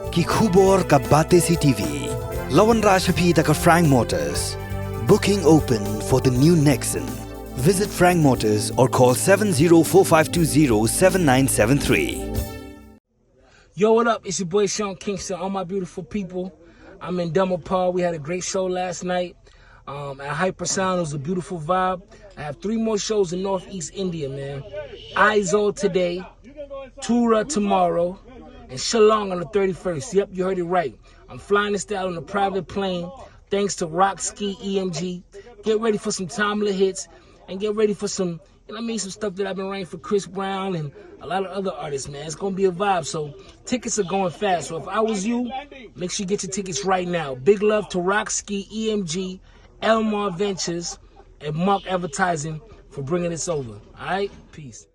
Ki khubor ka bate si TV. Lawan Rashapi taka Frank Motors. Booking open for the new Nexon. Visit Frank Motors or call 7045207973. Yo, what up? It's your boy Sean Kingston. All my beautiful people. I'm in Dolloi. We had a great show last night at Hypersound. It was a beautiful vibe. I have 3 more shows in Northeast India, man. Aizawl today, Tura tomorrow, and Shillong on the 31st. Yep, you heard it right. I'm flying this out on a private plane thanks to Rock Ski EMG. Get ready for some timely hits and get ready for some, some stuff that I've been writing for Chris Brown and a lot of other artists, man. It's going to be a vibe. So tickets are going fast. So if I was you, make sure you get your tickets right now. Big love to Rock Ski EMG, Elmar Ventures, and Mark Advertising for bringing this over. All right? Peace.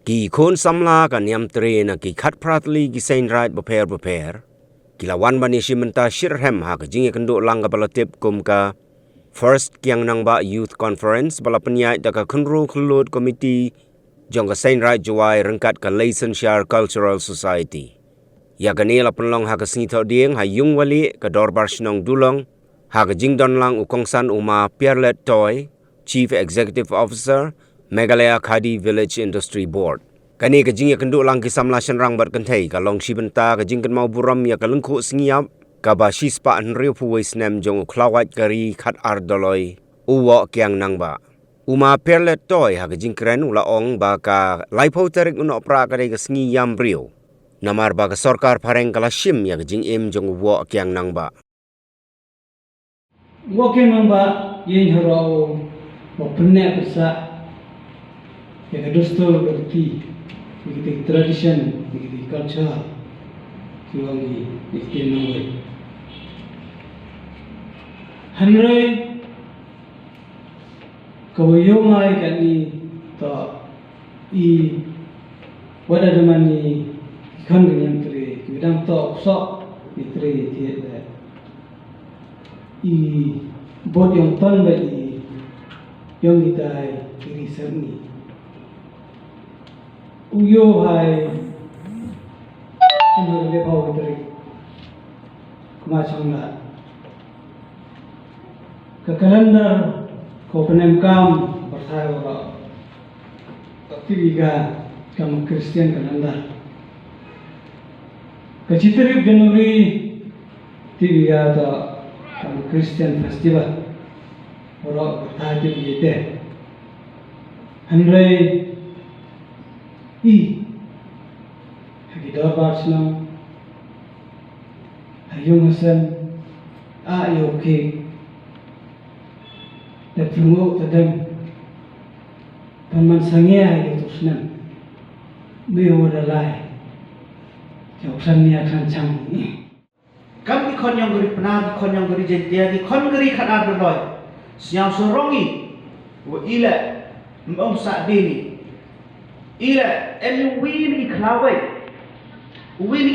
Ki kon samla kan yam tre na ki khat pratli ki sein right prepare kilawan bani shimenta shirhem ha ka jinge kendo lang ka balatip kum ka first Kiang Nangbah Youth Conference bala penyai da ka kunru khulud committee jong ka sein right juai rengkat ka Licensure Cultural Society ya ka ni la penlong ha ka sni tho dieng ha yung wali ka dorbar snong dulong ha ka jingdon lang ukongsan uma Pierlet Toy Chief Executive Officer Meghalaya Khadi Village Industry Board. Kani ka jing ya kendo lang kisamla shenrang bat kanthai ka long shibenta ka jing kan mau buram ya ka lengkho singiap ka ba shispa nriu pu Snem jong Khla kari Khad Dolloi uwa Kiang Nangbah. Uma Pierlet Toy ha ka jing kren ula ong ba ka laipo tarik uno pra ka ka singi yam brio. Namar ba ka sarkar pareng kala shim ya ka jing im jong uwa Kiang Nangbah. Uwa Kiang Nangbah yin haro wa penne persa ya dostur berti begitu tradition begitu culture kiwangi istimewa hanre kawayo mai kani to I wada demani kan dengan tre kudang to sok itre tiada I bod yang ton bagi yang kita iri serni uyo hai ano le bau teri kumacang la ke kalender ko penemkam bersayo ro tiga kam Kristian kalender ke citrip Januari tiga to kam Kristian festival ro bertahan di Henry hagi dorbar senang hayung hasan oke dan tunggu tadang paman sangya itu Snem meo dalai jausan ni akan cang kami kon yang beri penar kon yang beri jentia di kon beri Khad Dolloi siang sorongi wa ila mbong sa dini ila elu win i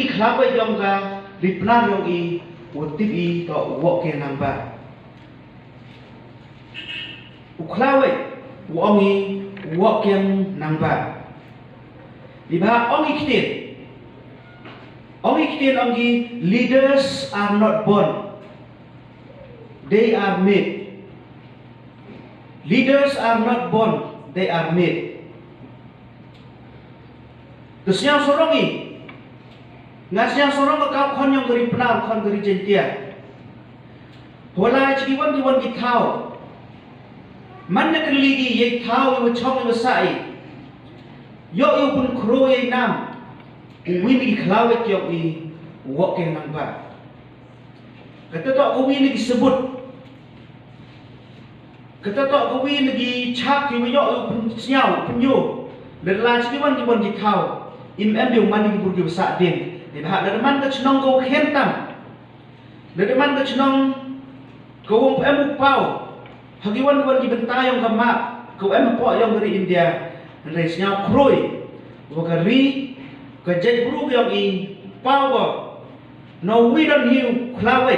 Khla yang ka dipnar yang I utip I to uwa Kiang Nangbah Khla ongi uwa Kiang Nangbah liba ongi kiten ongi leaders are not born, they are made. Leaders are not born, they are made. Kesyang sorongi ngasyang sorong ka kon yang geri penar kon geri jentia hola chiwan diwan ki thau man na keligi ye thau ye chong ye sai yo yo pun khro ye nam win I Khla kyok I uwa Kiang Nangbah kata to win disebut kata to win lagi chak ki yo yo pun siau pun yo lela chiwan diwan ki thau im dia mandi burgi besar din di bahak leman ke cenong kau hentam leman ke cenong kau pau hagiwan wan di bentayong kamak kau po yang dari India resnya kroi wakari ke jadi buru yang I pau no we don't hear Khla